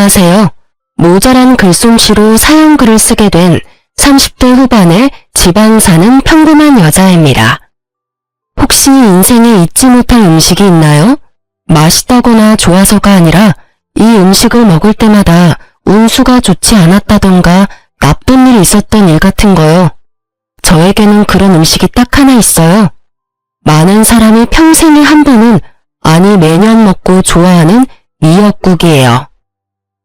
안녕하세요. 모자란 글솜씨로 사연글을 쓰게 된 30대 후반의 지방 사는 평범한 여자입니다. 혹시 인생에 잊지 못할 음식이 있나요? 맛있다거나 좋아서가 아니라 이 음식을 먹을 때마다 운수가 좋지 않았다던가 나쁜 일이 있었던 일 같은 거요. 저에게는 그런 음식이 딱 하나 있어요. 많은 사람이 평생에 한 번은, 아니 매년 먹고 좋아하는 미역국이에요.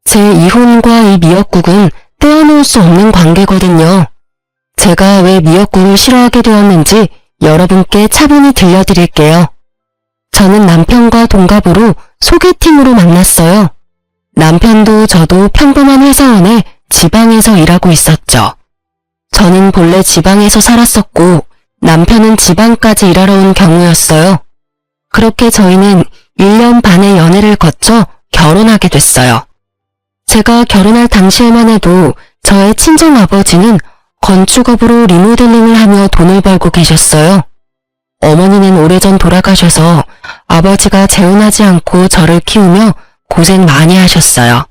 제 이혼과 이 미역국은 떼어놓을 수 없는 관계거든요. 제가 왜 미역국을 싫어하게 되었는지 여러분께 차분히 들려드릴게요. 저는 남편과 동갑으로 소개팅으로 만났어요. 남편도 저도 평범한 회사원에 지방에서 일하고 있었죠. 저는 본래 지방에서 살았었고 남편은 지방까지 일하러 온 경우였어요. 그렇게 저희는 1년 반의 연애를 거쳐 결혼하게 됐어요. 제가 결혼할 당시에만 해도 저의 친정아버지는 건축업으로 리모델링을 하며 돈을 벌고 계셨어요. 어머니는 오래전 돌아가셔서 아버지가 재혼하지 않고 저를 키우며 고생 많이 하셨어요.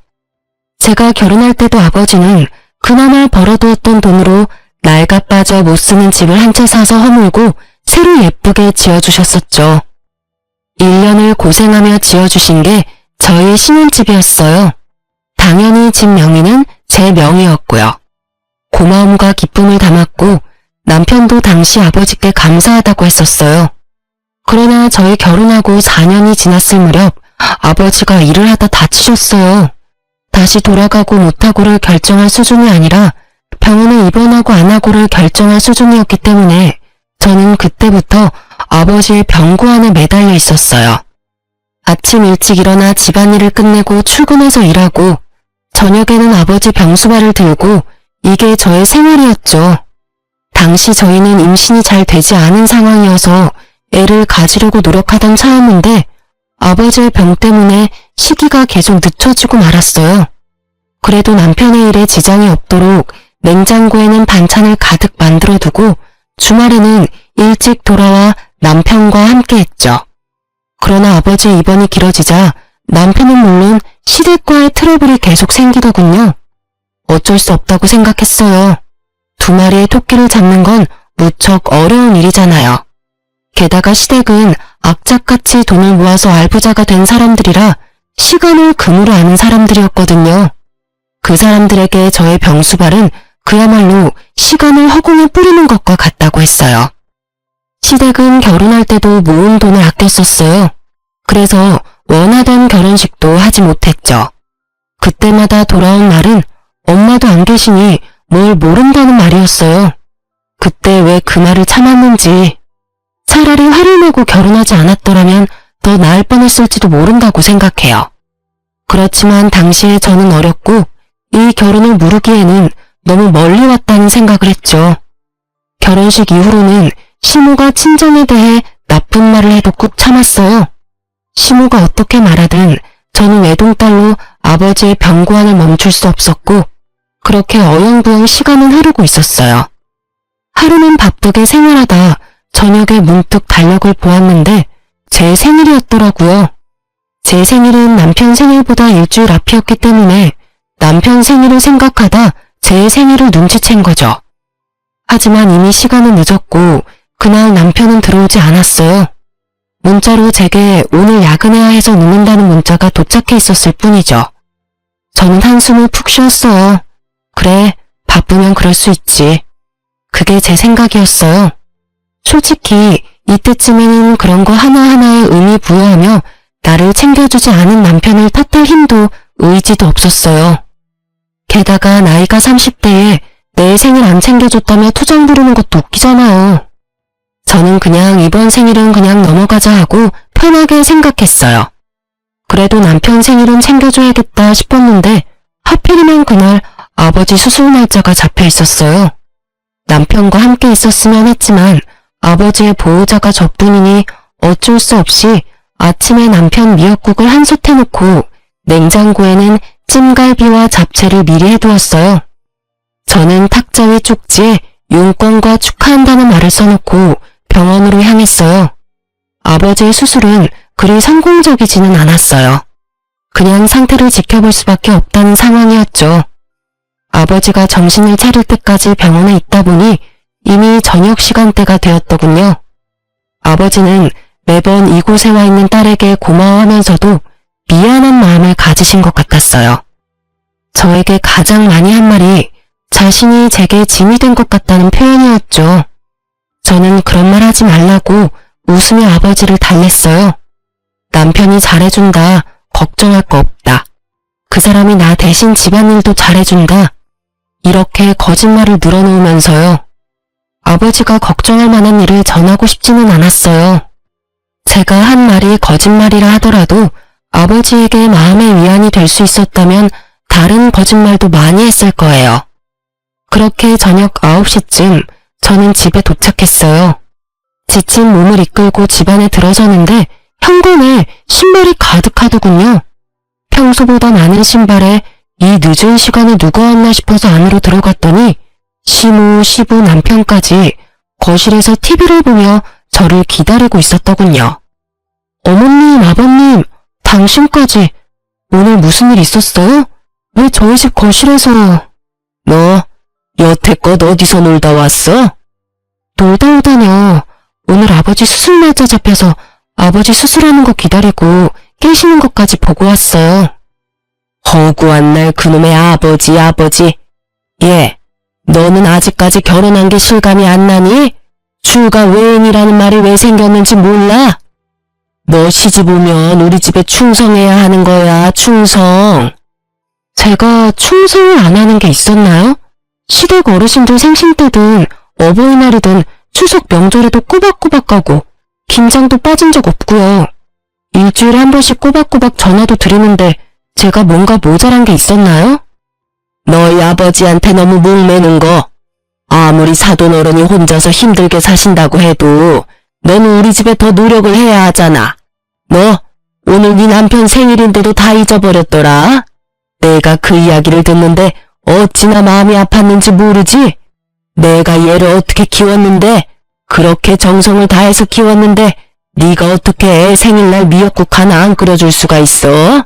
제가 결혼할 때도 아버지는 그나마 벌어두었던 돈으로 낡아 빠져 못 쓰는 집을 한 채 사서 허물고 새로 예쁘게 지어주셨었죠. 1년을 고생하며 지어주신 게 저희 신혼집이었어요. 당연히 집 명의는 제 명의였고요. 고마움과 기쁨을 담았고 남편도 당시 아버지께 감사하다고 했었어요. 그러나 저희 결혼하고 4년이 지났을 무렵 아버지가 일을 하다 다치셨어요. 다시 돌아가고 못하고를 결정할 수준이 아니라 병원에 입원하고 안 하고를 결정할 수준이었기 때문에 저는 그때부터 아버지의 병고 안에 매달려 있었어요. 아침 일찍 일어나 집안일을 끝내고 출근해서 일하고 저녁에는 아버지 병수발을 들고 이게 저의 생활이었죠. 당시 저희는 임신이 잘 되지 않은 상황이어서 애를 가지려고 노력하던 차였는데 아버지의 병 때문에 시기가 계속 늦춰지고 말았어요. 그래도 남편의 일에 지장이 없도록 냉장고에는 반찬을 가득 만들어두고 주말에는 일찍 돌아와 남편과 함께 했죠. 그러나 아버지의 입원이 길어지자 남편은 물론 시댁과의 트러블이 계속 생기더군요. 어쩔 수 없다고 생각했어요. 2마리의 토끼를 잡는 건 무척 어려운 일이잖아요. 게다가 시댁은 악착같이 돈을 모아서 알부자가 된 사람들이라 시간을 금으로 아는 사람들이었거든요. 그 사람들에게 저의 병수발은 그야말로 시간을 허공에 뿌리는 것과 같다고 했어요. 시댁은 결혼할 때도 모은 돈을 아껴 썼어요. 그래서 원하던 결혼식도 하지 못했죠. 그때마다 돌아온 말은 엄마도 안 계시니 뭘 모른다는 말이었어요. 그때 왜 그 말을 참았는지. 차라리 화를 내고 결혼하지 않았더라면 더 나을 뻔했을지도 모른다고 생각해요. 그렇지만 당시에 저는 어렸고 이 결혼을 무르기에는 너무 멀리 왔다는 생각을 했죠. 결혼식 이후로는 시모가 친정에 대해 나쁜 말을 해도 꾹 참았어요. 시모가 어떻게 말하든 저는 외동딸로 아버지의 병고안을 멈출 수 없었고 그렇게 어영부영 시간은 흐르고 있었어요. 하루는 바쁘게 생활하다 저녁에 문득 달력을 보았는데 제 생일이었더라고요. 제 생일은 남편 생일보다 일주일 앞이었기 때문에 남편 생일을 생각하다 제 생일을 눈치챈 거죠. 하지만 이미 시간은 늦었고 그날 남편은 들어오지 않았어요. 문자로 제게 오늘 야근해야 해서 늦는다는 문자가 도착해 있었을 뿐이죠. 저는 한숨을 푹 쉬었어요. 그래, 바쁘면 그럴 수 있지. 그게 제 생각이었어요. 솔직히 이때쯤에는 그런 거 하나하나에 의미 부여하며 나를 챙겨주지 않은 남편을 탓할 힘도 의지도 없었어요. 게다가 나이가 30대에 내 생일 안 챙겨줬다며 투정 부르는 것도 웃기잖아요. 저는 그냥 이번 생일은 그냥 넘어가자 하고 편하게 생각했어요. 그래도 남편 생일은 챙겨줘야겠다 싶었는데 하필이면 그날 아버지 수술 날짜가 잡혀 있었어요. 남편과 함께 있었으면 했지만 아버지의 보호자가 저뿐이니 어쩔 수 없이 아침에 남편 미역국을 한솥 해놓고 냉장고에는 찜갈비와 잡채를 미리 해두었어요. 저는 탁자 위 쪽지에 용건과 축하한다는 말을 써놓고 병원으로 향했어요. 아버지의 수술은 그리 성공적이지는 않았어요. 그냥 상태를 지켜볼 수밖에 없다는 상황이었죠. 아버지가 정신을 차릴 때까지 병원에 있다 보니 이미 저녁 시간대가 되었더군요. 아버지는 매번 이곳에 와 있는 딸에게 고마워하면서도 미안한 마음을 가지신 것 같았어요. 저에게 가장 많이 한 말이 자신이 제게 짐이 된 것 같다는 표현이었죠. 저는 그런 말 하지 말라고 웃으며 아버지를 달랬어요. 남편이 잘해준다. 걱정할 거 없다. 그 사람이 나 대신 집안일도 잘해준다. 이렇게 거짓말을 늘어놓으면서요. 아버지가 걱정할 만한 일을 전하고 싶지는 않았어요. 제가 한 말이 거짓말이라 하더라도 아버지에게 마음의 위안이 될 수 있었다면 다른 거짓말도 많이 했을 거예요. 그렇게 저녁 9시쯤 저는 집에 도착했어요. 지친 몸을 이끌고 집 안에 들어서는데 현관에 신발이 가득하더군요. 평소보다 많은 신발에 이 늦은 시간에 누가 왔나 싶어서 안으로 들어갔더니 시부 남편까지 거실에서 TV를 보며 저를 기다리고 있었더군요. 어머님, 아버님, 당신까지 오늘 무슨 일 있었어요? 왜 저희 집 거실에서... 너 여태껏 어디서 놀다 왔어? 놀다 오다뇨. 오늘 아버지 수술 날짜 잡혀서 아버지 수술하는 거 기다리고 깨시는 것까지 보고 왔어요. 허구한 날 그놈의 아버지. 예, 너는 아직까지 결혼한 게 실감이 안 나니? 출가 외인이라는 말이 왜 생겼는지 몰라? 너 시집 오면 우리 집에 충성해야 하는 거야, 충성. 제가 충성을 안 하는 게 있었나요? 시댁 어르신들 생신 때든 어버이날이든 추석 명절에도 꼬박꼬박 가고 김장도 빠진 적 없고요. 일주일에 한 번씩 꼬박꼬박 전화도 드리는데 제가 뭔가 모자란 게 있었나요? 너희 아버지한테 너무 목매는 거. 아무리 사돈어른이 혼자서 힘들게 사신다고 해도 너는 우리 집에 더 노력을 해야 하잖아. 너 오늘 네 남편 생일인데도 다 잊어버렸더라. 내가 그 이야기를 듣는데 어찌나 마음이 아팠는지 모르지? 내가 얘를 어떻게 키웠는데, 그렇게 정성을 다해서 키웠는데 네가 어떻게 애 생일날 미역국 하나 안 끓여줄 수가 있어?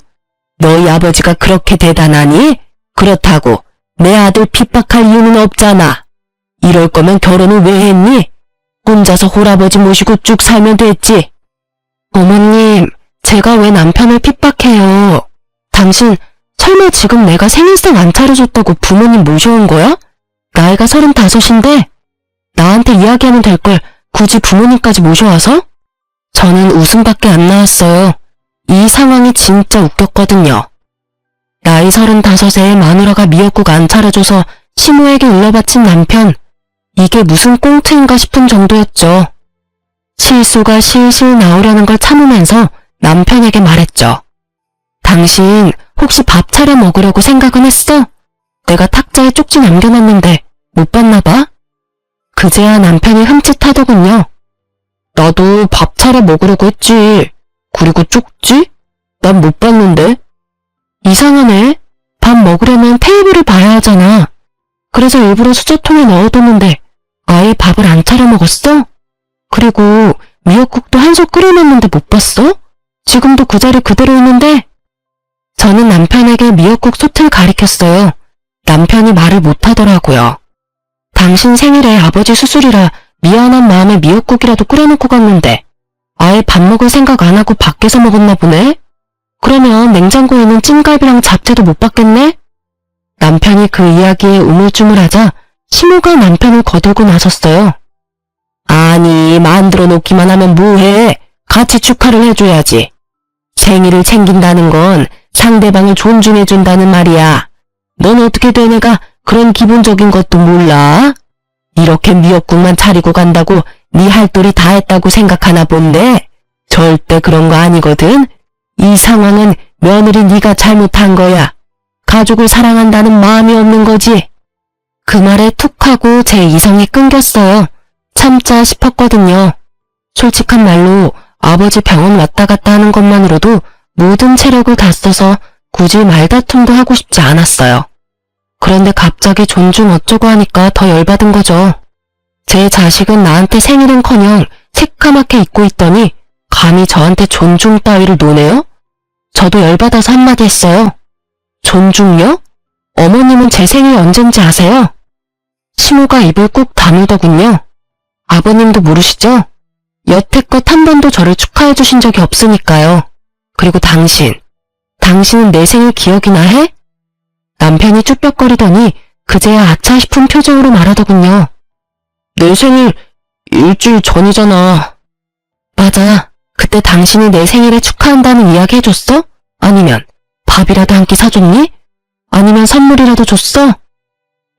너희 아버지가 그렇게 대단하니? 그렇다고 내 아들 핍박할 이유는 없잖아. 이럴 거면 결혼을 왜 했니? 혼자서 홀아버지 모시고 쭉 살면 됐지. 어머님, 제가 왜 남편을 핍박해요? 당신 설마 지금 내가 생일상 안 차려줬다고 부모님 모셔온 거야? 나이가 35인데 나한테 이야기하면 될 걸 굳이 부모님까지 모셔와서? 저는 웃음밖에 안 나왔어요. 이 상황이 진짜 웃겼거든요. 나이 35에 마누라가 미역국 안 차려줘서 시모에게 일러바친 남편. 이게 무슨 꽁트인가 싶은 정도였죠. 실수가 실실 나오려는 걸 참으면서 남편에게 말했죠. 당신 혹시 밥 차려 먹으려고 생각은 했어? 내가 탁자에 쪽지 남겨놨는데 못 봤나 봐? 그제야 남편이 흠칫하더군요. 나도 밥 차려 먹으려고 했지. 그리고 쪽지? 난 못 봤는데. 이상하네. 밥 먹으려면 테이블을 봐야 하잖아. 그래서 일부러 수저통에 넣어뒀는데 아예 밥을 안 차려 먹었어? 그리고 미역국도 한 솥 끓여놨는데 못 봤어? 지금도 그 자리 그대로 있는데? 저는 남편에게 미역국 솥을 가리켰어요. 남편이 말을 못하더라고요. 당신 생일에 아버지 수술이라 미안한 마음에 미역국이라도 끓여놓고 갔는데 아예 밥 먹을 생각 안 하고 밖에서 먹었나 보네? 그러면 냉장고에 있는 찜갈비랑 잡채도 못 봤겠네? 남편이 그 이야기에 우물쭈물하자 시모가 남편을 거들고 나섰어요. 아니, 만들어 놓기만 하면 뭐해? 같이 축하를 해줘야지. 생일을 챙긴다는 건 상대방을 존중해준다는 말이야. 넌 어떻게 된 애가 그런 기본적인 것도 몰라? 이렇게 미역국만 차리고 간다고 네 할도리 다 했다고 생각하나 본데 절대 그런 거 아니거든. 이 상황은 며느리 네가 잘못한 거야. 가족을 사랑한다는 마음이 없는 거지. 그 말에 툭 하고 제 이성이 끊겼어요. 참자 싶었거든요. 솔직한 말로 아버지 병원 왔다 갔다 하는 것만으로도 모든 체력을 다 써서 굳이 말다툼도 하고 싶지 않았어요. 그런데 갑자기 존중 어쩌고 하니까 더 열받은 거죠. 제 자식은 나한테 생일은커녕 새까맣게 잊고 있더니 감히 저한테 존중 따위를 노네요? 저도 열받아서 한마디 했어요. 존중요? 어머님은 제 생일 언젠지 아세요? 시모가 입을 꾹 다물더군요. 아버님도 모르시죠? 여태껏 한 번도 저를 축하해 주신 적이 없으니까요. 그리고 당신은 내 생일 기억이나 해? 남편이 쭈뼛거리더니 그제야 아차 싶은 표정으로 말하더군요. 내 생일 일주일 전이잖아. 맞아. 그때 당신이 내 생일에 축하한다는 이야기 해줬어? 아니면 밥이라도 한 끼 사줬니? 아니면 선물이라도 줬어?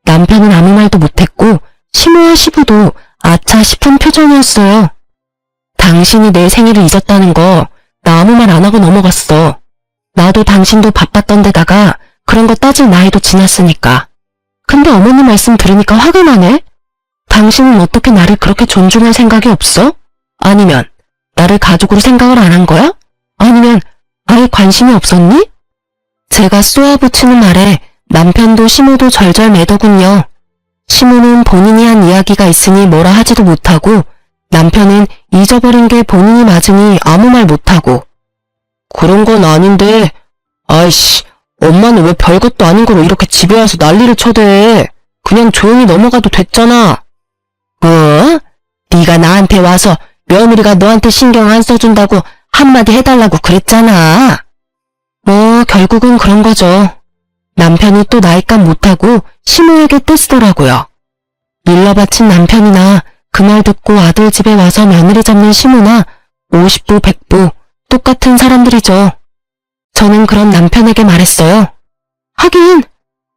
남편은 아무 말도 못했고 시모와 시부도 아차 싶은 표정이었어요. 당신이 내 생일을 잊었다는 거 나 아무 말 안 하고 넘어갔어. 나도 당신도 바빴던 데다가 그런 거 따질 나이도 지났으니까. 근데 어머님 말씀 들으니까 화가 나네? 당신은 어떻게 나를 그렇게 존중할 생각이 없어? 아니면 나를 가족으로 생각을 안 한 거야? 아니면 아예 관심이 없었니? 제가 쏘아붙이는 말에 남편도 시모도 절절 매더군요. 시모는 본인이 한 이야기가 있으니 뭐라 하지도 못하고 남편은 잊어버린 게 본인이 맞으니 아무 말 못하고. 그런 건 아닌데. 아이씨, 엄마는 왜 별것도 아닌 거로 이렇게 집에 와서 난리를 쳐대. 그냥 조용히 넘어가도 됐잖아. 뭐? 네가 나한테 와서 며느리가 너한테 신경 안 써준다고 한마디 해달라고 그랬잖아. 뭐 결국은 그런 거죠. 남편이 또 나이값 못하고 시모에게 떼쓰더라고요. 밀러바친 남편이나 그 말 듣고 아들 집에 와서 며느리 잡는 시모나 50부 100부 똑같은 사람들이죠. 저는 그런 남편에게 말했어요. 하긴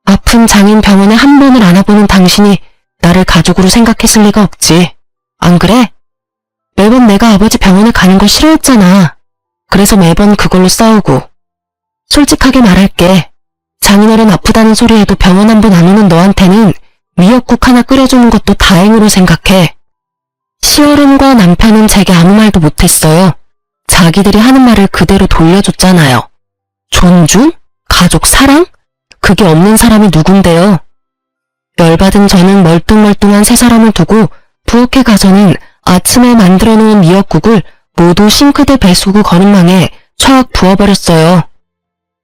아픈 장인 병원에 한 번을 안아보는 당신이 나를 가족으로 생각했을 리가 없지. 안 그래? 매번 내가 아버지 병원에 가는 거 싫어했잖아. 그래서 매번 그걸로 싸우고. 솔직하게 말할게. 장인어른 아프다는 소리에도 병원 한 번 안 오는 너한테는 미역국 하나 끓여주는 것도 다행으로 생각해. 시어른과 남편은 제게 아무 말도 못했어요. 자기들이 하는 말을 그대로 돌려줬잖아요. 존중? 가족 사랑? 그게 없는 사람이 누군데요? 열받은 저는 멀뚱멀뚱한 세 사람을 두고 부엌에 가서는 아침에 만들어 놓은 미역국을 모두 싱크대 배수구 거름망에 촥 부어버렸어요.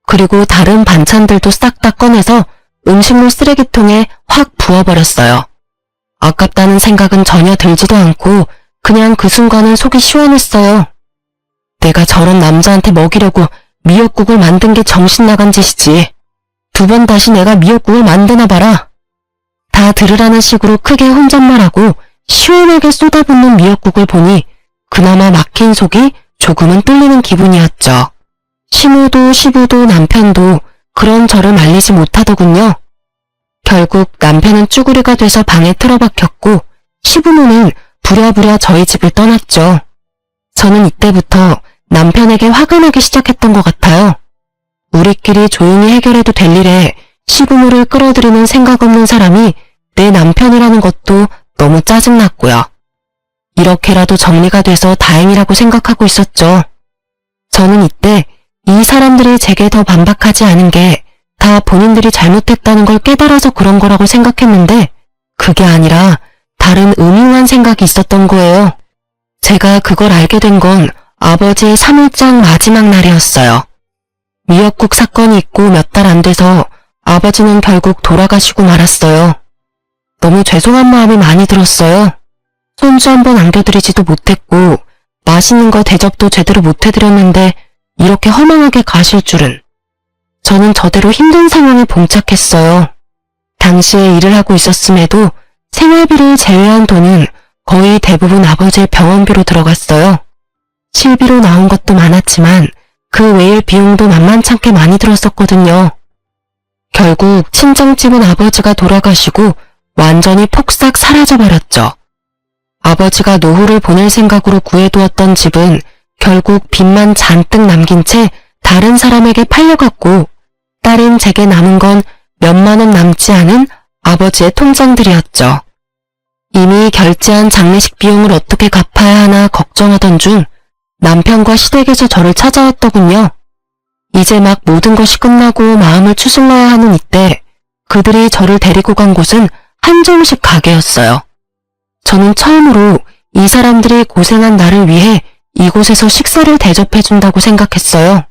그리고 다른 반찬들도 싹 다 꺼내서 음식물 쓰레기통에 확 부어버렸어요. 아깝다는 생각은 전혀 들지도 않고 그냥 그 순간은 속이 시원했어요. 내가 저런 남자한테 먹이려고 미역국을 만든 게 정신 나간 짓이지. 두 번 다시 내가 미역국을 만드나 봐라. 다 들으라는 식으로 크게 혼잣말하고 시원하게 쏟아붓는 미역국을 보니 그나마 막힌 속이 조금은 뚫리는 기분이었죠. 시모도 시부도 남편도 그런 저를 말리지 못하더군요. 결국 남편은 쭈구리가 돼서 방에 틀어박혔고 시부모는 부랴부랴 저희 집을 떠났죠. 저는 이때부터 남편에게 화가 나기 시작했던 것 같아요. 우리끼리 조용히 해결해도 될 일에 시부모를 끌어들이는 생각 없는 사람이 내 남편이라는 것도 너무 짜증났고요. 이렇게라도 정리가 돼서 다행이라고 생각하고 있었죠. 저는 이때 이 사람들이 제게 더 반박하지 않은 게 다 본인들이 잘못했다는 걸 깨달아서 그런 거라고 생각했는데 그게 아니라 다른 음흉한 생각이 있었던 거예요. 제가 그걸 알게 된 건 아버지의 3일장 마지막 날이었어요. 미역국 사건이 있고 몇 달 안 돼서 아버지는 결국 돌아가시고 말았어요. 너무 죄송한 마음이 많이 들었어요. 손주 한 번 안겨드리지도 못했고 맛있는 거 대접도 제대로 못 해드렸는데 이렇게 허망하게 가실 줄은. 저는 저대로 힘든 상황에 봉착했어요. 당시에 일을 하고 있었음에도 생활비를 제외한 돈은 거의 대부분 아버지의 병원비로 들어갔어요. 실비로 나온 것도 많았지만 그 외의 비용도 만만찮게 많이 들었었거든요. 결국 친정집은 아버지가 돌아가시고 완전히 폭삭 사라져버렸죠. 아버지가 노후를 보낼 생각으로 구해두었던 집은 결국 빚만 잔뜩 남긴 채 다른 사람에게 팔려갔고 딸인 제게 남은 건 몇만 원 남지 않은 아버지의 통장들이었죠. 이미 결제한 장례식 비용을 어떻게 갚아야 하나 걱정하던 중 남편과 시댁에서 저를 찾아왔더군요. 이제 막 모든 것이 끝나고 마음을 추슬러야 하는 이때 그들이 저를 데리고 간 곳은 한정식 가게였어요. 저는 처음으로 이 사람들이 고생한 나를 위해 이곳에서 식사를 대접해준다고 생각했어요.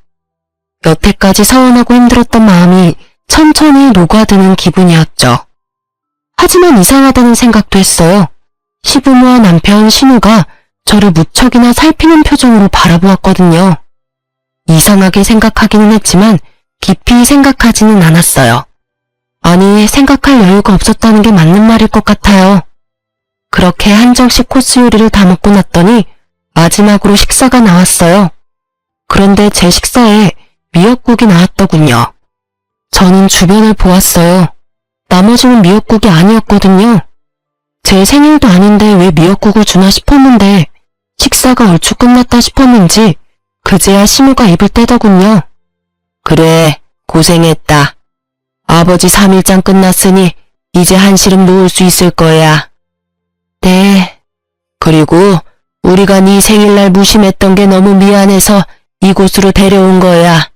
여태까지 서운하고 힘들었던 마음이 천천히 녹아드는 기분이었죠. 하지만 이상하다는 생각도 했어요. 시부모와 남편 신우가 저를 무척이나 살피는 표정으로 바라보았거든요. 이상하게 생각하기는 했지만 깊이 생각하지는 않았어요. 아니, 생각할 여유가 없었다는 게 맞는 말일 것 같아요. 그렇게 한정식 코스 요리를 다 먹고 났더니 마지막으로 식사가 나왔어요. 그런데 제 식사에 미역국이 나왔더군요. 저는 주변을 보았어요. 나머지는 미역국이 아니었거든요. 제 생일도 아닌데 왜 미역국을 주나 싶었는데 식사가 얼추 끝났다 싶었는지 그제야 신우가 입을 떼더군요. 그래, 고생했다. 아버지 3일장 끝났으니 이제 한시름 놓을 수 있을 거야. 네. 그리고 우리가 네 생일날 무심했던 게 너무 미안해서 이곳으로 데려온 거야.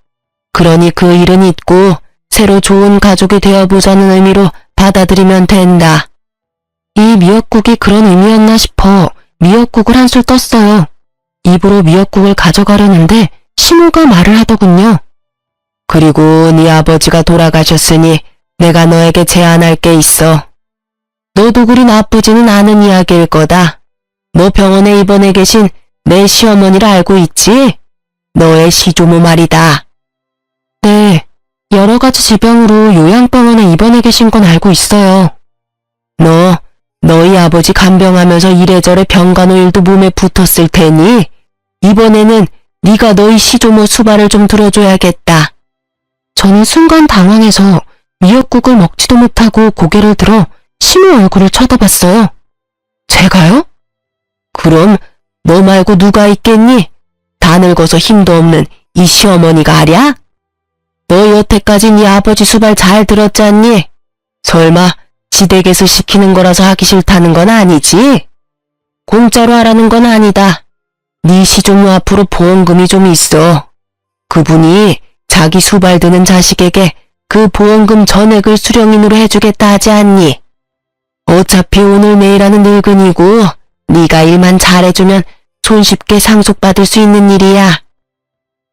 그러니 그 일은 잊고 새로 좋은 가족이 되어보자는 의미로 받아들이면 된다. 이 미역국이 그런 의미였나 싶어 미역국을 한술 떴어요. 입으로 미역국을 가져가려는데 신우가 말을 하더군요. 그리고 네 아버지가 돌아가셨으니 내가 너에게 제안할 게 있어. 너도 그리 나쁘지는 않은 이야기일 거다. 너 병원에 입원해 계신 내 시어머니를 알고 있지? 너의 시조모 말이다. 네, 여러 가지 질병으로 요양병원에 입원해 계신 건 알고 있어요. 너희 아버지 간병하면서 이래저래 병간호일도 몸에 붙었을 테니 이번에는 네가 너희 시조모 수발을 좀 들어줘야겠다. 저는 순간 당황해서 미역국을 먹지도 못하고 고개를 들어 신우 얼굴을 쳐다봤어요. 제가요? 그럼 너 말고 누가 있겠니? 다 늙어서 힘도 없는 이 시어머니가 아랴? 너 여태까지 네 아버지 수발 잘 들었지 않니? 설마 지댁에서 시키는 거라서 하기 싫다는 건 아니지? 공짜로 하라는 건 아니다. 네 시조모 앞으로 보험금이 좀 있어. 그분이 자기 수발 드는 자식에게 그 보험금 전액을 수령인으로 해주겠다 하지 않니? 어차피 오늘 내일 하는 늙은이고 네가 일만 잘해주면 손쉽게 상속받을 수 있는 일이야.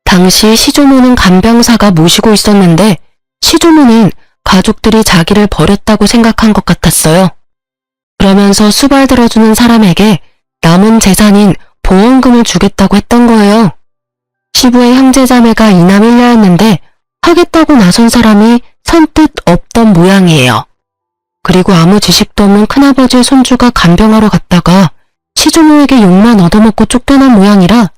당시 시조모는 간병사가 모시고 있었는데 시조모는 가족들이 자기를 버렸다고 생각한 것 같았어요. 그러면서 수발 들어주는 사람에게 남은 재산인 보험금을 주겠다고 했던 거예요. 시부의 형제자매가 이남 일녀였는데 하겠다고 나선 사람이 선뜻 없던 모양이에요. 그리고 아무 지식도 없는 큰아버지의 손주가 간병하러 갔다가 시조모에게 욕만 얻어먹고 쫓겨난 모양이라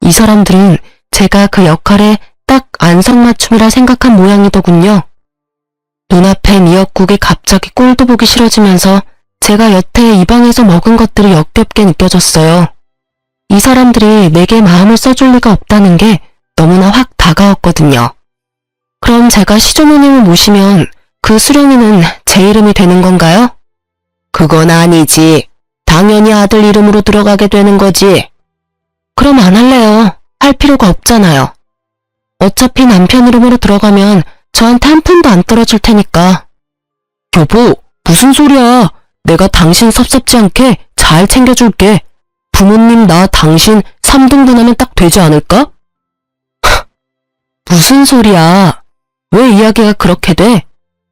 이 사람들은 제가 그 역할에 딱 안성맞춤이라 생각한 모양이더군요. 눈앞에 미역국이 갑자기 꼴도 보기 싫어지면서 제가 여태 이 방에서 먹은 것들이 역겹게 느껴졌어요. 이 사람들이 내게 마음을 써줄 리가 없다는 게 너무나 확 다가왔거든요. 그럼 제가 시조모님을 모시면 그 수령이는 제 이름이 되는 건가요? 그건 아니지. 당연히 아들 이름으로 들어가게 되는 거지. 그럼 안 할래요. 할 필요가 없잖아요. 어차피 남편 이름으로 들어가면 저한테 한 푼도 안 떨어질 테니까. 여보, 무슨 소리야. 내가 당신 섭섭지 않게 잘 챙겨줄게. 부모님 나 당신 3등분 하면 딱 되지 않을까? 무슨 소리야. 왜 이야기가 그렇게 돼?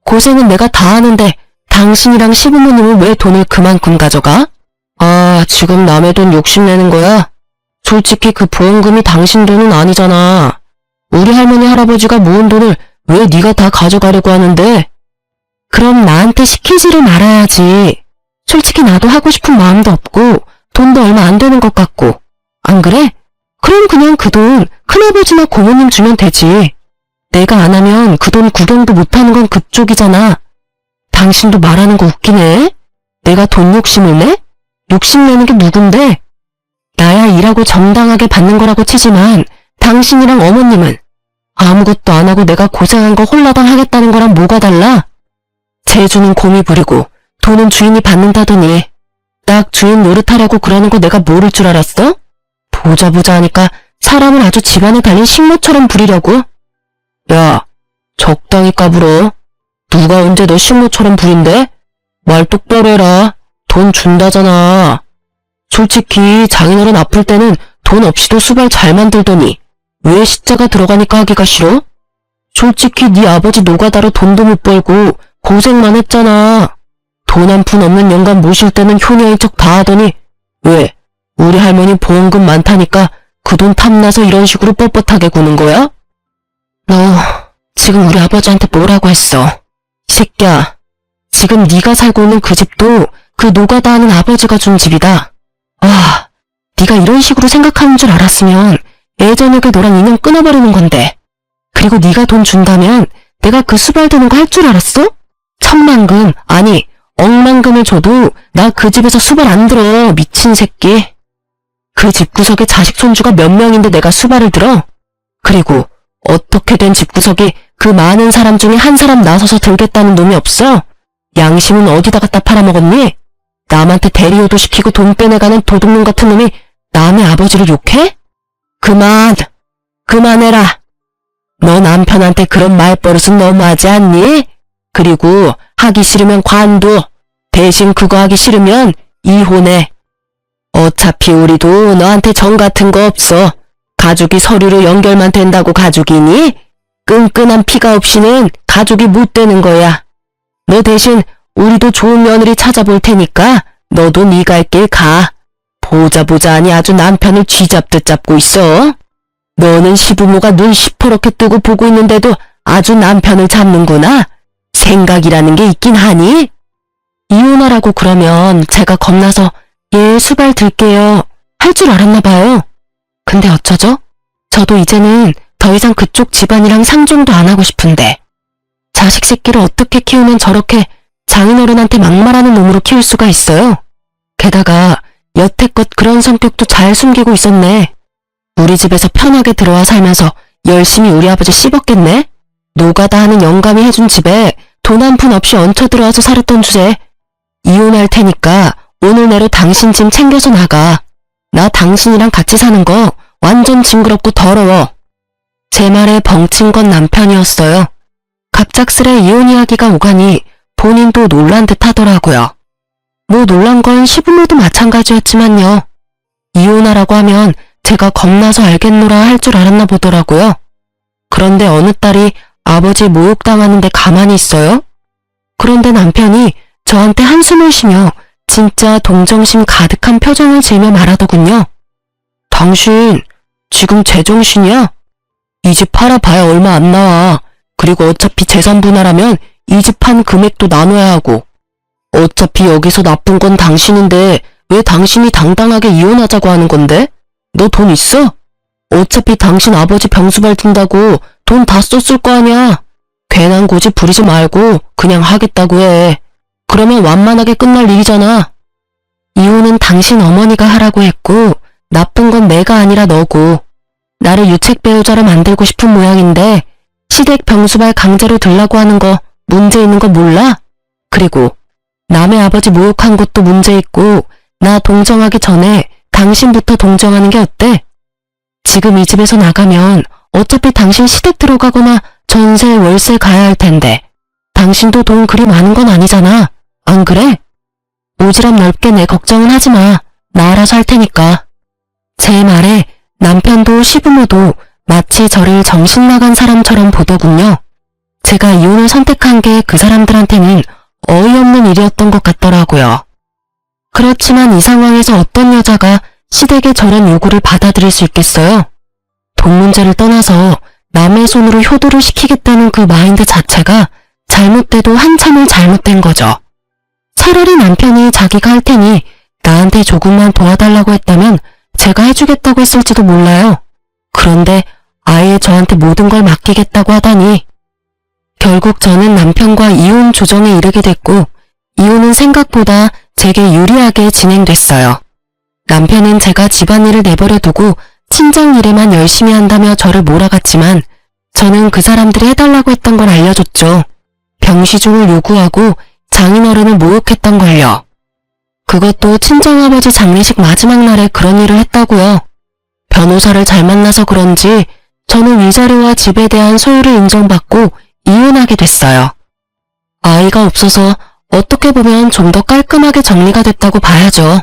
고생은 내가 다 하는데 당신이랑 시부모님은 왜 돈을 그만큼 가져가? 아, 지금 남의 돈 욕심내는 거야? 솔직히 그 보험금이 당신 돈은 아니잖아. 우리 할머니 할아버지가 모은 돈을 왜 네가 다 가져가려고 하는데? 그럼 나한테 시키지를 말아야지. 솔직히 나도 하고 싶은 마음도 없고 돈도 얼마 안 되는 것 같고. 안 그래? 그럼 그냥 그 돈 큰아버지나 고모님 주면 되지. 내가 안 하면 그 돈 구경도 못하는 건 그쪽이잖아. 당신도 말하는 거 웃기네. 내가 돈 욕심을 내? 욕심내는 게 누군데? 나야 일하고 정당하게 받는 거라고 치지만 당신이랑 어머님은 아무것도 안 하고 내가 고생한 거 홀라당 하겠다는 거랑 뭐가 달라? 재주는 곰이 부리고 돈은 주인이 받는다더니 딱 주인 노릇하려고 그러는 거 내가 모를 줄 알았어? 보자 하니까 사람을 아주 집안에 달린 식모처럼 부리려고? 야, 적당히 까불어. 누가 언제 너 식모처럼 부린대? 말 똑바로 해라. 돈 준다잖아. 솔직히 장인어른 아플 때는 돈 없이도 수발 잘 만들더니 왜 시자가 들어가니까 하기가 싫어? 솔직히 네 아버지 노가다로 돈도 못 벌고 고생만 했잖아. 돈 한 푼 없는 영감 모실 때는 효녀인 척 다 하더니 왜? 우리 할머니 보험금 많다니까 그 돈 탐나서 이런 식으로 뻣뻣하게 구는 거야? 너 지금 우리 아버지한테 뭐라고 했어? 이 새끼야, 지금 네가 살고 있는 그 집도 그 노가다 하는 아버지가 준 집이다. 와, 네가 이런 식으로 생각하는 줄 알았으면 예전에 그 너랑 인연 끊어버리는 건데. 그리고 네가 돈 준다면 내가 그 수발 드는 거 할 줄 알았어? 천만금, 아니 억만금을 줘도 나 그 집에서 수발 안 들어, 미친 새끼. 그 집구석에 자식 손주가 몇 명인데 내가 수발을 들어? 그리고 어떻게 된 집구석이 그 많은 사람 중에 한 사람 나서서 들겠다는 놈이 없어? 양심은 어디다 갖다 팔아먹었니? 남한테 대리효도 시키고 돈 빼내가는 도둑놈 같은 놈이 남의 아버지를 욕해? 그만해라. 너 남편한테 그런 말버릇은 너무하지 않니? 그리고 하기 싫으면 관둬. 대신 그거 하기 싫으면 이혼해. 어차피 우리도 너한테 정 같은 거 없어. 가족이 서류로 연결만 된다고 가족이니? 끈끈한 피가 없이는 가족이 못 되는 거야. 너 대신 우리도 좋은 며느리 찾아볼 테니까 너도 네 갈 길 가. 보자 하니 아주 남편을 쥐잡듯 잡고 있어. 너는 시부모가 눈 시퍼렇게 뜨고 보고 있는데도 아주 남편을 잡는구나. 생각이라는 게 있긴 하니? 이혼하라고 그러면 제가 겁나서 예, 수발 들게요 할 줄 알았나 봐요. 근데 어쩌죠? 저도 이제는 더 이상 그쪽 집안이랑 상종도 안 하고 싶은데 자식 새끼를 어떻게 키우면 저렇게 장인어른한테 막말하는 놈으로 키울 수가 있어요? 게다가 여태껏 그런 성격도 잘 숨기고 있었네. 우리 집에서 편하게 들어와 살면서 열심히 우리 아버지 씹었겠네? 노가다 하는 영감이 해준 집에 돈 한 푼 없이 얹혀 들어와서 살았던 주제. 이혼할 테니까 오늘 내로 당신 짐 챙겨서 나가. 나 당신이랑 같이 사는 거 완전 징그럽고 더러워. 제 말에 벙친 건 남편이었어요. 갑작스레 이혼 이야기가 오가니 본인도 놀란 듯 하더라고요. 뭐 놀란 건 시부모도 마찬가지였지만요. 이혼하라고 하면 제가 겁나서 알겠노라 할 줄 알았나 보더라고요. 그런데 어느 딸이 아버지 모욕당하는데 가만히 있어요? 그런데 남편이 저한테 한숨을 쉬며 진짜 동정심 가득한 표정을 지으며 말하더군요. 당신 지금 제정신이야? 이 집 팔아봐야 얼마 안 나와. 그리고 어차피 재산 분할하면 이 집 판 금액도 나눠야 하고. 어차피 여기서 나쁜 건 당신인데 왜 당신이 당당하게 이혼하자고 하는 건데? 너 돈 있어? 어차피 당신 아버지 병수발 든다고 돈 다 썼을 거 아니야. 괜한 고집 부리지 말고 그냥 하겠다고 해. 그러면 완만하게 끝날 일이잖아. 이혼은 당신 어머니가 하라고 했고 나쁜 건 내가 아니라 너고. 나를 유책 배우자로 만들고 싶은 모양인데 시댁 병수발 강제로 들라고 하는 거 문제 있는 거 몰라? 그리고 남의 아버지 모욕한 것도 문제 있고 나 동정하기 전에 당신부터 동정하는 게 어때? 지금 이 집에서 나가면 어차피 당신 시댁 들어가거나 전세 월세 가야 할 텐데 당신도 돈 그리 많은 건 아니잖아. 안 그래? 오지랖 넓게 내 걱정은 하지 마. 나 알아서 할 테니까. 제 말에 남편도 시부모도 마치 저를 정신 나간 사람처럼 보더군요. 제가 이혼을 선택한 게 그 사람들한테는 어이없는 일이었던 것 같더라고요. 그렇지만 이 상황에서 어떤 여자가 시댁의 저런 요구를 받아들일 수 있겠어요? 돈 문제를 떠나서 남의 손으로 효도를 시키겠다는 그 마인드 자체가 잘못돼도 한참을 잘못된 거죠. 차라리 남편이 자기가 할 테니 나한테 조금만 도와달라고 했다면 제가 해주겠다고 했을지도 몰라요. 그런데 아예 저한테 모든 걸 맡기겠다고 하다니. 결국 저는 남편과 이혼 조정에 이르게 됐고 이혼은 생각보다 제게 유리하게 진행됐어요. 남편은 제가 집안일을 내버려 두고 친정 일에만 열심히 한다며 저를 몰아갔지만 저는 그 사람들이 해달라고 했던 걸 알려줬죠. 병시중을 요구하고 장인어른을 모욕했던 걸요. 그것도 친정아버지 장례식 마지막 날에 그런 일을 했다고요. 변호사를 잘 만나서 그런지 저는 위자료와 집에 대한 소유를 인정받고 이혼하게 됐어요. 아이가 없어서 어떻게 보면 좀 더 깔끔하게 정리가 됐다고 봐야죠.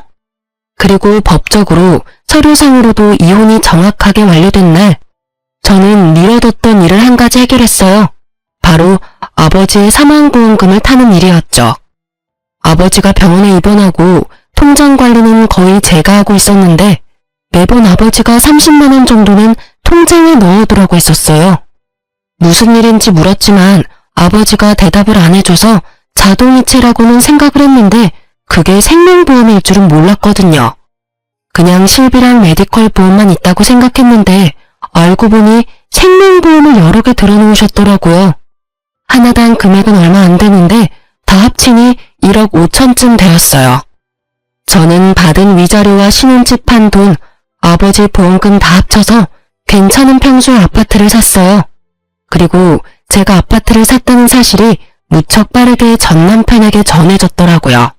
그리고 법적으로 서류상으로도 이혼이 정확하게 완료된 날 저는 미뤄뒀던 일을 한 가지 해결했어요. 바로 아버지의 사망보험금을 타는 일이었죠. 아버지가 병원에 입원하고 통장 관리는 거의 제가 하고 있었는데 매번 아버지가 30만 원 정도는 통장에 넣어두라고 했었어요. 무슨 일인지 물었지만 아버지가 대답을 안 해줘서 자동이체라고는 생각을 했는데 그게 생명보험일 줄은 몰랐거든요. 그냥 실비랑 메디컬 보험만 있다고 생각했는데 알고 보니 생명보험을 여러 개 들어놓으셨더라고요. 하나당 금액은 얼마 안 되는데 다 합치니 1억 5천쯤 되었어요. 저는 받은 위자료와 신혼집 판 돈, 아버지 보험금 다 합쳐서 괜찮은 평수의 아파트를 샀어요. 그리고 제가 아파트를 샀다는 사실이 무척 빠르게 전 남편에게 전해졌더라고요.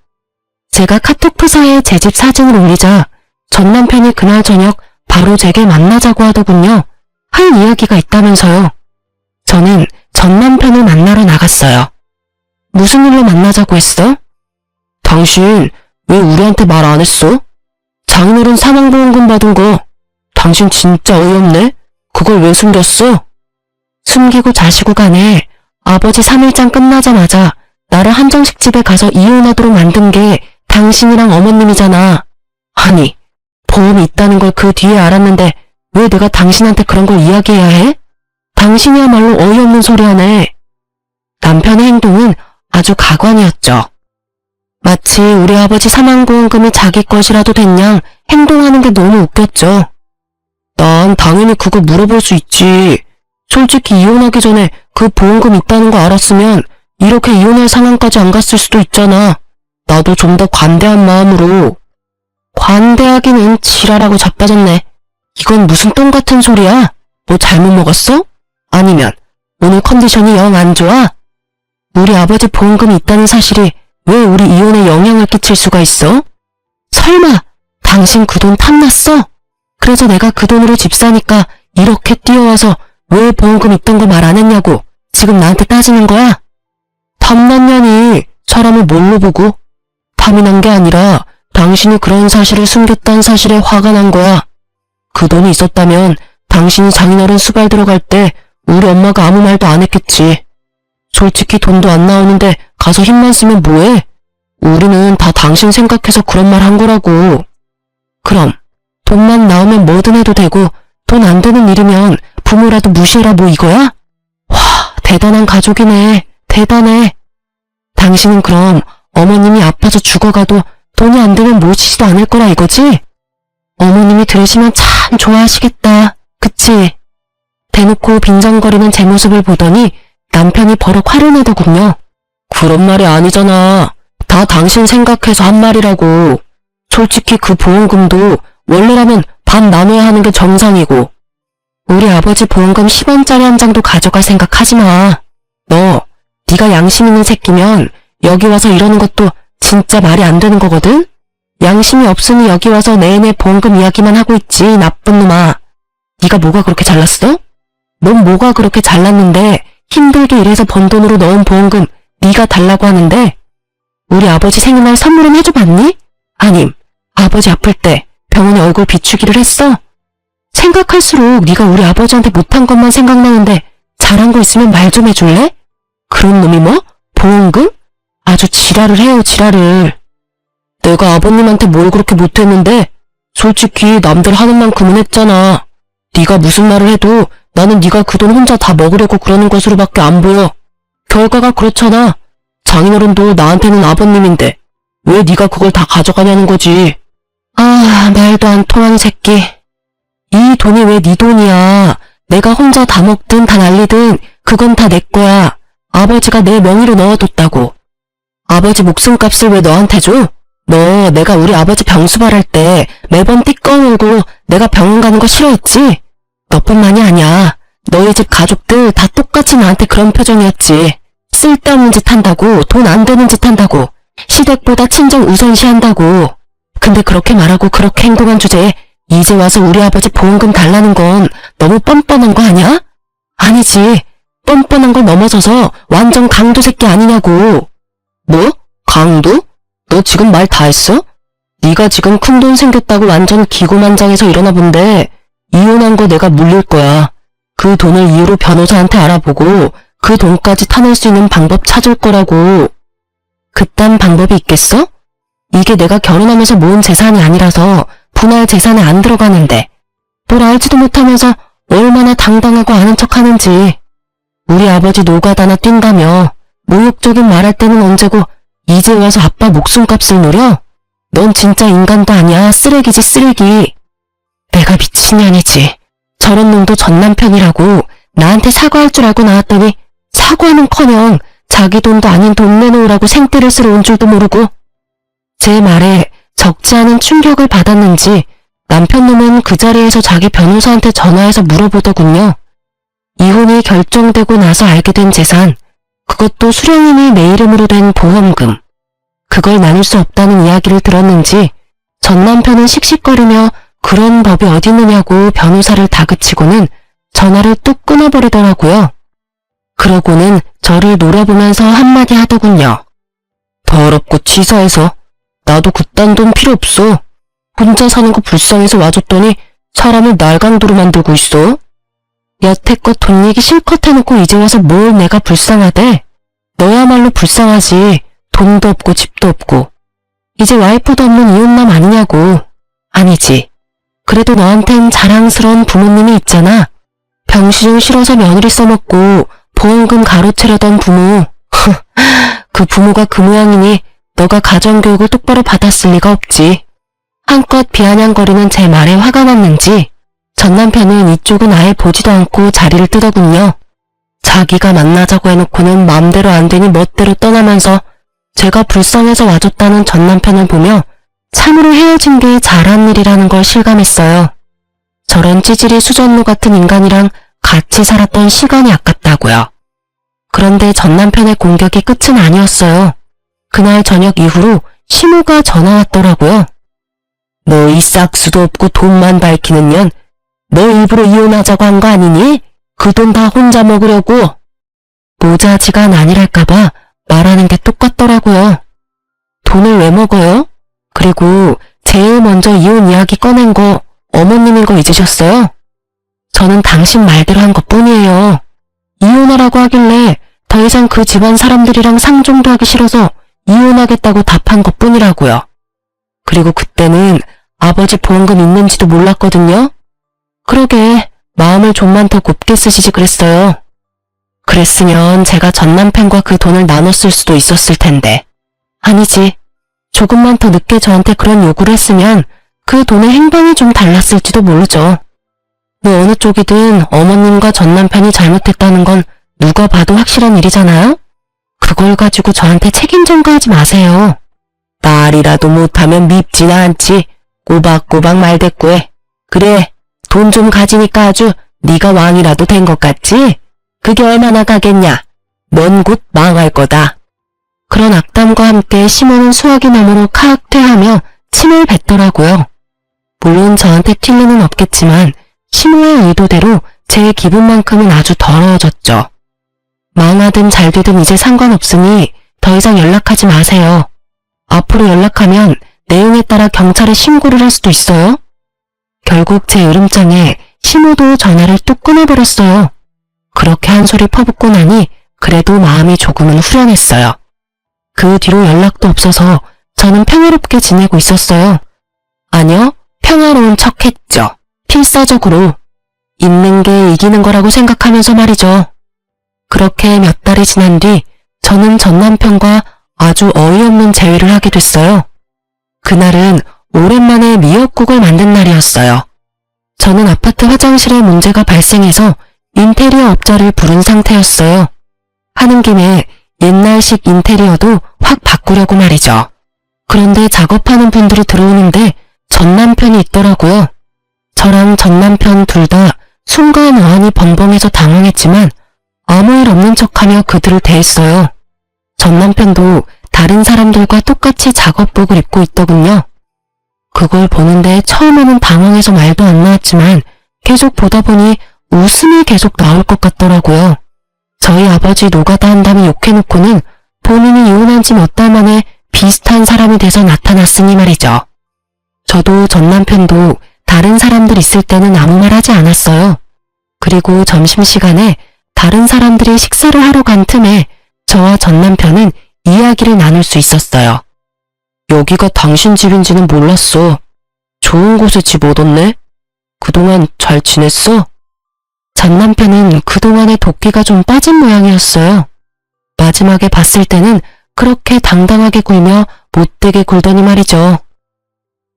제가 카톡 프사에 제 집 사진을 올리자 전 남편이 그날 저녁 바로 제게 만나자고 하더군요. 할 이야기가 있다면서요. 저는 전 남편을 만나러 나갔어요. 무슨 일로 만나자고 했어? 당신 왜 우리한테 말 안 했어? 장인어른 사망보험금 받은 거 당신 진짜 어이없네? 그걸 왜 숨겼어? 숨기고 자시고 간에 아버지 3일장 끝나자마자 나를 한정식 집에 가서 이혼하도록 만든 게 당신이랑 어머님이잖아. 아니, 보험이 있다는 걸 그 뒤에 알았는데 왜 내가 당신한테 그런 걸 이야기해야 해? 당신이야말로 어이없는 소리 하네. 남편의 행동은 아주 가관이었죠. 마치 우리 아버지 사망보험금이 자기 것이라도 됐냥 행동하는 게 너무 웃겼죠. 난 당연히 그거 물어볼 수 있지. 솔직히 이혼하기 전에 그 보험금 있다는 거 알았으면 이렇게 이혼할 상황까지 안 갔을 수도 있잖아. 나도 좀 더 관대한 마음으로. 관대하기는 지랄하고 자빠졌네. 이건 무슨 똥 같은 소리야? 뭐 잘못 먹었어? 아니면 오늘 컨디션이 영 안 좋아? 우리 아버지 보험금이 있다는 사실이 왜 우리 이혼에 영향을 끼칠 수가 있어? 설마 당신 그 돈 탐났어? 그래서 내가 그 돈으로 집 사니까 이렇게 뛰어와서 왜 보험금 있던 거 말 안 했냐고 지금 나한테 따지는 거야? 탐났냐니 사람을 뭘로 보고? 탐이 난 게 아니라 당신이 그런 사실을 숨겼다는 사실에 화가 난 거야. 그 돈이 있었다면 당신이 장인어른 수발 들어갈 때 우리 엄마가 아무 말도 안 했겠지. 솔직히 돈도 안 나오는데 가서 힘만 쓰면 뭐해? 우리는 다 당신 생각해서 그런 말 한 거라고. 그럼 돈만 나오면 뭐든 해도 되고 돈 안 되는 일이면 부모라도 무시해라 뭐 이거야? 와, 대단한 가족이네. 대단해. 당신은 그럼 어머님이 아파서 죽어가도 돈이 안 되면 모시지도 않을 거라 이거지? 어머님이 들으시면 참 좋아하시겠다. 그치? 대놓고 빈정거리는 제 모습을 보더니 남편이 버럭 화를 내더군요. 그런 말이 아니잖아. 다 당신 생각해서 한 말이라고. 솔직히 그 보험금도 원래라면 반 나눠야 하는 게 정상이고. 우리 아버지 보험금 10원짜리 한 장도 가져갈 생각하지 마. 너, 네가 양심 있는 새끼면 여기 와서 이러는 것도 진짜 말이 안 되는 거거든? 양심이 없으니 여기 와서 내내 보험금 이야기만 하고 있지, 나쁜 놈아. 네가 뭐가 그렇게 잘났어? 넌 뭐가 그렇게 잘났는데 힘들게 일해서 번 돈으로 넣은 보험금 네가 달라고 하는데 우리 아버지 생일날 선물은 해줘봤니? 아님 아버지 아플 때 병원에 얼굴 비추기를 했어? 생각할수록 네가 우리 아버지한테 못한 것만 생각나는데 잘한 거 있으면 말 좀 해줄래? 그런 놈이 뭐? 보험금? 아주 지랄을 해요, 지랄을. 내가 아버님한테 뭘 그렇게 못했는데 솔직히 남들 하는 만큼은 했잖아. 네가 무슨 말을 해도 나는 네가 그 돈 혼자 다 먹으려고 그러는 것으로밖에 안 보여. 결과가 그렇잖아. 장인어른도 나한테는 아버님인데 왜 네가 그걸 다 가져가냐는 거지. 아, 말도 안 통하는 새끼. 이 돈이 왜 네 돈이야. 내가 혼자 다 먹든 다 날리든 그건 다 내 거야. 아버지가 내 명의로 넣어뒀다고. 아버지 목숨값을 왜 너한테 줘? 너 내가 우리 아버지 병수발할 때 매번 띠 꺼물고 내가 병원 가는 거 싫어했지? 너뿐만이 아니야. 너희 집 가족들 다 똑같이 나한테 그런 표정이었지. 쓸데없는 짓 한다고, 돈 안 되는 짓 한다고, 시댁보다 친정 우선시한다고. 근데 그렇게 말하고 그렇게 행동한 주제에 이제 와서 우리 아버지 보험금 달라는 건 너무 뻔뻔한 거 아니야? 아니지. 뻔뻔한 걸 넘어서서 완전 강도 새끼 아니냐고. 뭐? 강도? 너 지금 말 다 했어? 네가 지금 큰돈 생겼다고 완전 기고만장해서 이러나 본데 이혼한 거 내가 물릴 거야. 그 돈을 이유로 변호사한테 알아보고 그 돈까지 타낼 수 있는 방법 찾을 거라고. 그딴 방법이 있겠어? 이게 내가 결혼하면서 모은 재산이 아니라서 분할 재산에 안 들어가는데 뭘 알지도 못하면서 얼마나 당당하고 아는 척하는지. 우리 아버지 노가다나 뛴다며 모욕적인 말할 때는 언제고 이제 와서 아빠 목숨값을 노려? 넌 진짜 인간도 아니야. 쓰레기지 쓰레기. 내가 미친년이지. 저런 놈도 전 남편이라고 나한테 사과할 줄 알고 나왔더니 사과는커녕 자기 돈도 아닌 돈 내놓으라고 생떼를 쓰러 온 줄도 모르고. 제 말에 적지 않은 충격을 받았는지 남편 놈은 그 자리에서 자기 변호사한테 전화해서 물어보더군요. 이혼이 결정되고 나서 알게 된 재산, 그것도 수령님이 내 이름으로 된 보험금, 그걸 나눌 수 없다는 이야기를 들었는지 전 남편은 씩씩거리며 그런 법이 어디 있느냐고 변호사를 다그치고는 전화를 뚝 끊어버리더라고요. 그러고는 저를 노려보면서 한마디 하더군요. 더럽고 치사해서 나도 그딴 돈 필요 없어. 혼자 사는 거 불쌍해서 와줬더니 사람을 날강도로 만들고 있어. 여태껏 돈 얘기 실컷 해놓고 이제 와서 뭘 내가 불쌍하대. 너야말로 불쌍하지. 돈도 없고 집도 없고. 이제 와이프도 없는 이혼남 아니냐고. 아니지. 그래도 너한텐 자랑스러운 부모님이 있잖아. 병시중 싫어서 며느리 써먹고 보험금 가로채려던 부모. 그 부모가 그 모양이니 너가 가정교육을 똑바로 받았을 리가 없지. 한껏 비아냥거리는 제 말에 화가 났는지 전 남편은 이쪽은 아예 보지도 않고 자리를 뜨더군요. 자기가 만나자고 해놓고는 마음대로 안 되니 멋대로 떠나면서 제가 불쌍해서 와줬다는 전 남편을 보며 참으로 헤어진 게 잘한 일이라는 걸 실감했어요. 저런 찌질이 수전노 같은 인간이랑 같이 살았던 시간이 아깝다고요. 그런데 전 남편의 공격이 끝은 아니었어요. 그날 저녁 이후로 시모가 전화 왔더라고요. 너 이 싹수도 없고 돈만 밝히는 년, 너 일부러 이혼하자고 한 거 아니니? 그 돈 다 혼자 먹으려고. 모자지간 아니랄까봐 말하는 게 똑같더라고요. 돈을 왜 먹어요? 그리고 제일 먼저 이혼 이야기 꺼낸 거 어머님인 거 잊으셨어요? 저는 당신 말대로 한 것뿐이에요. 이혼하라고 하길래 더 이상 그 집안 사람들이랑 상종도 하기 싫어서 이혼하겠다고 답한 것뿐이라고요. 그리고 그때는 아버지 보험금 있는지도 몰랐거든요. 그러게 마음을 좀만 더 곱게 쓰시지 그랬어요. 그랬으면 제가 전 남편과 그 돈을 나눴을 수도 있었을 텐데. 아니지. 조금만 더 늦게 저한테 그런 요구를 했으면 그 돈의 행방이 좀 달랐을지도 모르죠. 뭐 어느 쪽이든 어머님과 전 남편이 잘못했다는 건 누가 봐도 확실한 일이잖아요? 그걸 가지고 저한테 책임 전가하지 마세요. 말이라도 못하면 밉지나 않지. 꼬박꼬박 말대꾸해. 그래, 돈 좀 가지니까 아주 네가 왕이라도 된 것 같지? 그게 얼마나 가겠냐. 넌 곧 망할 거다. 그런 악담과 함께 시모는 수화기 너머로 카악퇴하며 침을 뱉더라고요. 물론 저한테 튈 리는 없겠지만 시모의 의도대로 제 기분만큼은 아주 더러워졌죠. 망하든 잘되든 이제 상관없으니 더 이상 연락하지 마세요. 앞으로 연락하면 내용에 따라 경찰에 신고를 할 수도 있어요. 결국 제 으름장에 시모도 전화를 뚝 끊어버렸어요. 그렇게 한 소리 퍼붓고 나니 그래도 마음이 조금은 후련했어요. 그 뒤로 연락도 없어서 저는 평화롭게 지내고 있었어요. 아니요, 평화로운 척했죠. 필사적으로. 있는 게 이기는 거라고 생각하면서 말이죠. 그렇게 몇 달이 지난 뒤 저는 전 남편과 아주 어이없는 재회를 하게 됐어요. 그날은 오랜만에 미역국을 만든 날이었어요. 저는 아파트 화장실에 문제가 발생해서 인테리어 업자를 부른 상태였어요. 하는 김에 옛날식 인테리어도 확 바꾸려고 말이죠. 그런데 작업하는 분들이 들어오는데 전 남편이 있더라고요. 저랑 전 남편 둘 다 순간 어안이 벙벙해서 당황했지만 아무 일 없는 척하며 그들을 대했어요. 전 남편도 다른 사람들과 똑같이 작업복을 입고 있더군요. 그걸 보는데 처음에는 당황해서 말도 안 나왔지만 계속 보다 보니 웃음이 계속 나올 것 같더라고요. 저희 아버지 노가다 한다며 욕해놓고는 본인이 이혼한 지 몇 달 만에 비슷한 사람이 돼서 나타났으니 말이죠. 저도 전 남편도 다른 사람들 있을 때는 아무 말 하지 않았어요. 그리고 점심시간에 다른 사람들이 식사를 하러 간 틈에 저와 전 남편은 이야기를 나눌 수 있었어요. 여기가 당신 집인지는 몰랐어. 좋은 곳에 집 얻었네? 그동안 잘 지냈어? 전 남편은 그동안의 도끼가 좀 빠진 모양이었어요. 마지막에 봤을 때는 그렇게 당당하게 굴며 못되게 굴더니 말이죠.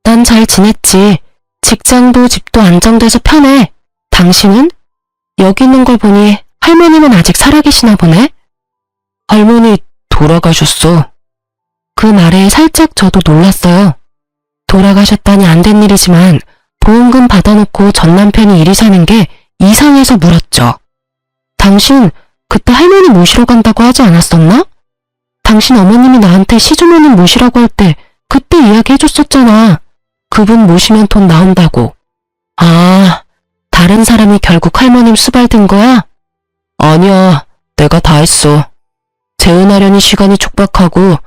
난 잘 지냈지. 직장도 집도 안정돼서 편해. 당신은? 여기 있는 걸 보니 할머니는 아직 살아계시나 보네? 할머니 돌아가셨어. 그 말에 살짝 저도 놀랐어요. 돌아가셨다니 안 된 일이지만 보험금 받아놓고 전 남편이 이리 사는 게 이상해서 물었죠. 당신 그때 할머니 모시러 간다고 하지 않았었나? 당신 어머님이 나한테 시주머님 모시라고 할 때 그때 이야기해줬었잖아. 그분 모시면 돈 나온다고. 아, 다른 사람이 결국 할머님 수발든 거야? 아니야, 내가 다 했어. 재혼하려니 시간이 촉박하고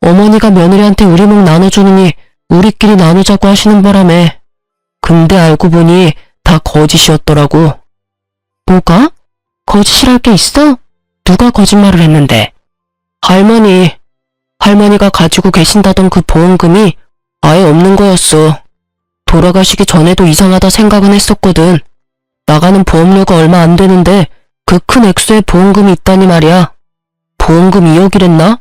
어머니가 며느리한테 우리 목 나눠주느니 우리끼리 나누자고 하시는 바람에. 근데 알고 보니 다 거짓이었더라고. 뭐가? 거짓이랄 게 있어? 누가 거짓말을 했는데? 할머니가 가지고 계신다던 그 보험금이 아예 없는 거였어. 돌아가시기 전에도 이상하다 생각은 했었거든. 나가는 보험료가 얼마 안 되는데 그 큰 액수의 보험금이 있다니 말이야. 보험금 2억이랬나?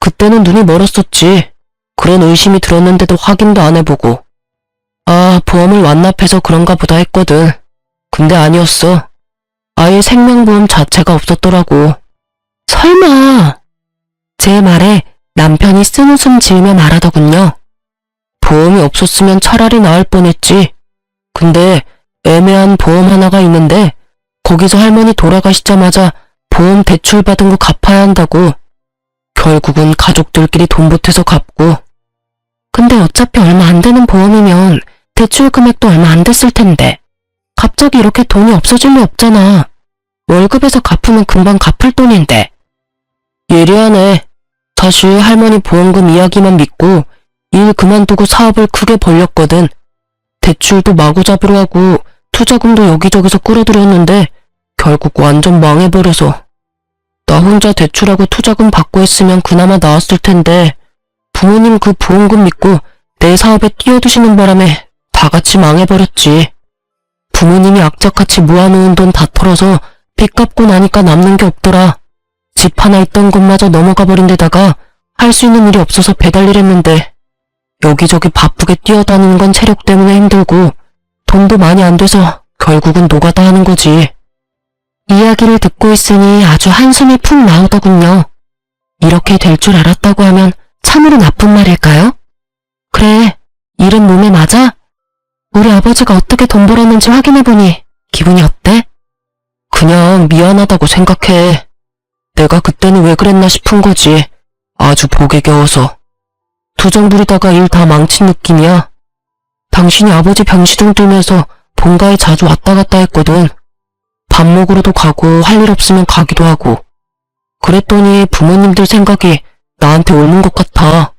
그때는 눈이 멀었었지. 그런 의심이 들었는데도 확인도 안 해보고. 아, 보험을 완납해서 그런가 보다 했거든. 근데 아니었어. 아예 생명보험 자체가 없었더라고. 설마. 제 말에 남편이 쓴웃음 지으며 말하더군요. 보험이 없었으면 차라리 나을 뻔했지. 근데 애매한 보험 하나가 있는데 거기서 할머니 돌아가시자마자 보험 대출 받은 거 갚아야 한다고. 결국은 가족들끼리 돈 보태서 갚고. 근데 어차피 얼마 안 되는 보험이면 대출 금액도 얼마 안 됐을 텐데 갑자기 이렇게 돈이 없어질 리 없잖아. 월급에서 갚으면 금방 갚을 돈인데. 예리하네. 사실 할머니 보험금 이야기만 믿고 일 그만두고 사업을 크게 벌렸거든. 대출도 마구잡이로 하고 투자금도 여기저기서 끌어들였는데 결국 완전 망해버려서. 나 혼자 대출하고 투자금 받고 했으면 그나마 나았을 텐데 부모님 그 보험금 믿고 내 사업에 뛰어드시는 바람에 다 같이 망해버렸지. 부모님이 악착같이 모아놓은 돈 다 털어서 빚 갚고 나니까 남는 게 없더라. 집 하나 있던 것마저 넘어가 버린 데다가 할 수 있는 일이 없어서 배달일했는데 여기저기 바쁘게 뛰어다니는 건 체력 때문에 힘들고 돈도 많이 안 돼서 결국은 노가다 하는 거지. 이야기를 듣고 있으니 아주 한숨이 푹 나오더군요. 이렇게 될 줄 알았다고 하면 참으로 나쁜 말일까요? 그래, 일은 몸에 맞아? 우리 아버지가 어떻게 돈 벌었는지 확인해보니 기분이 어때? 그냥 미안하다고 생각해. 내가 그때는 왜 그랬나 싶은 거지. 아주 복에 겨워서. 투정 부리다가 일 다 망친 느낌이야. 당신이 아버지 병시중 들면서 본가에 자주 왔다 갔다 했거든. 밥 먹으러도 가고 할 일 없으면 가기도 하고. 그랬더니 부모님들 생각이 나한테 옮은 것 같아.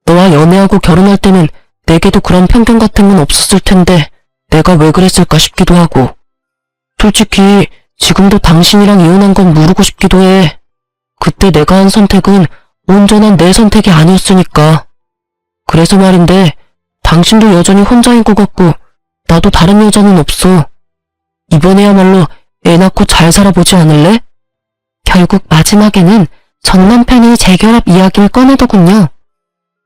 너와 연애하고 결혼할 때는 내게도 그런 편견 같은 건 없었을 텐데 내가 왜 그랬을까 싶기도 하고. 솔직히 지금도 당신이랑 이혼한 건 모르고 싶기도 해. 그때 내가 한 선택은 온전한 내 선택이 아니었으니까. 그래서 말인데 당신도 여전히 혼자인 것 같고 나도 다른 여자는 없어. 이번에야말로 애 낳고 잘 살아보지 않을래? 결국 마지막에는 전 남편이 재결합 이야기를 꺼내더군요.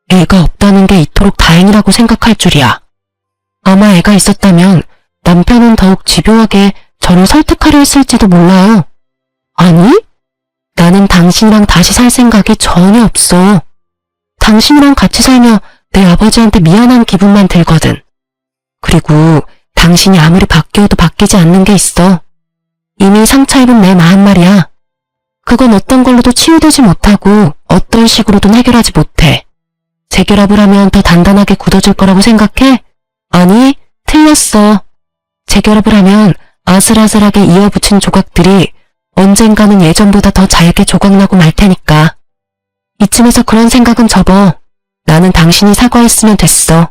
애가 없다는 게 이토록 다행이라고 생각할 줄이야. 아마 애가 있었다면 남편은 더욱 집요하게 저를 설득하려 했을지도 몰라요. 아니? 나는 당신이랑 다시 살 생각이 전혀 없어. 당신이랑 같이 살며 내 아버지한테 미안한 기분만 들거든. 그리고 당신이 아무리 바뀌어도 바뀌지 않는 게 있어. 이미 상처 입은 내 마음 말이야. 그건 어떤 걸로도 치유되지 못하고 어떤 식으로든 해결하지 못해. 재결합을 하면 더 단단하게 굳어질 거라고 생각해? 아니, 틀렸어. 재결합을 하면 아슬아슬하게 이어붙인 조각들이 언젠가는 예전보다 더 잘게 조각나고 말 테니까. 이쯤에서 그런 생각은 접어. 나는 당신이 사과했으면 됐어.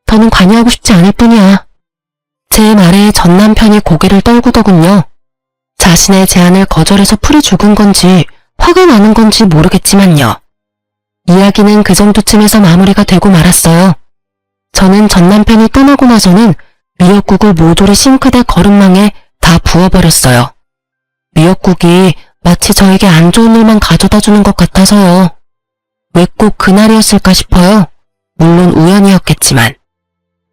더는 관여하고 싶지 않을 뿐이야. 제 말에 전 남편이 고개를 떨구더군요. 자신의 제안을 거절해서 풀이 죽은 건지 화가 나는 건지 모르겠지만요. 이야기는 그 정도쯤에서 마무리가 되고 말았어요. 저는 전 남편이 떠나고 나서는 미역국을 모조리 싱크대 거름망에 다 부어버렸어요. 미역국이 마치 저에게 안 좋은 일만 가져다 주는 것 같아서요. 왜 꼭 그날이었을까 싶어요. 물론 우연이었겠지만.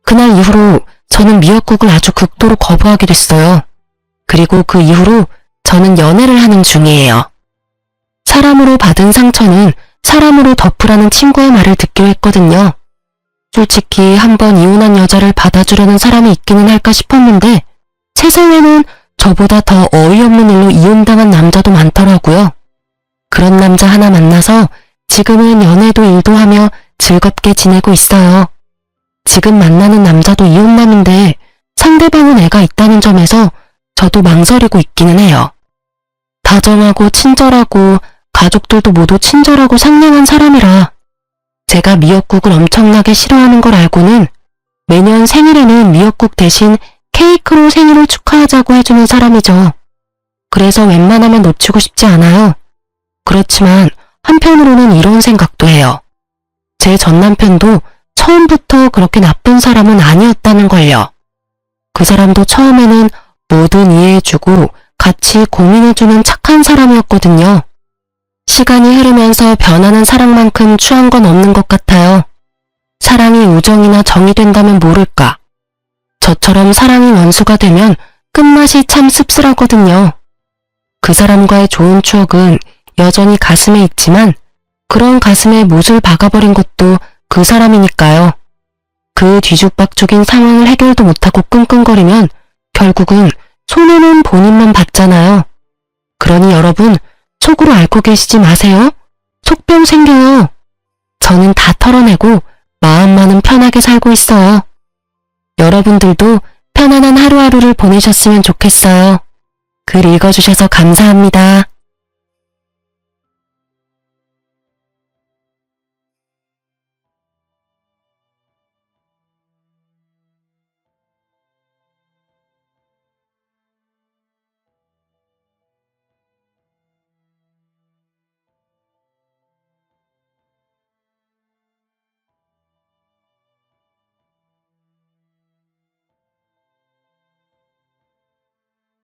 그날 이후로 저는 미역국을 아주 극도로 거부하게 됐어요. 그리고 그 이후로 저는 연애를 하는 중이에요. 사람으로 받은 상처는 사람으로 덮으라는 친구의 말을 듣기로 했거든요. 솔직히 한번 이혼한 여자를 받아주려는 사람이 있기는 할까 싶었는데 세상에는 저보다 더 어이없는 일로 이혼당한 남자도 많더라고요. 그런 남자 하나 만나서 지금은 연애도 일도 하며 즐겁게 지내고 있어요. 지금 만나는 남자도 이혼남인데 상대방은 애가 있다는 점에서 저도 망설이고 있기는 해요. 다정하고 친절하고 가족들도 모두 친절하고 상냥한 사람이라 제가 미역국을 엄청나게 싫어하는 걸 알고는 매년 생일에는 미역국 대신 케이크로 생일을 축하하자고 해주는 사람이죠. 그래서 웬만하면 놓치고 싶지 않아요. 그렇지만 한편으로는 이런 생각도 해요. 제 전 남편도 처음부터 그렇게 나쁜 사람은 아니었다는 걸요. 그 사람도 처음에는 뭐든 이해해주고 같이 고민해주는 착한 사람이었거든요. 시간이 흐르면서 변하는 사랑만큼 추한 건 없는 것 같아요. 사랑이 우정이나 정이 된다면 모를까. 저처럼 사랑이 원수가 되면 끝맛이 참 씁쓸하거든요. 그 사람과의 좋은 추억은 여전히 가슴에 있지만 그런 가슴에 못을 박아버린 것도 그 사람이니까요. 그 뒤죽박죽인 상황을 해결도 못하고 끙끙거리면 결국은 손해는 본인만 받잖아요. 그러니 여러분 속으로 앓고 계시지 마세요. 속병 생겨요. 저는 다 털어내고 마음만은 편하게 살고 있어요. 여러분들도 편안한 하루하루를 보내셨으면 좋겠어요. 글 읽어주셔서 감사합니다.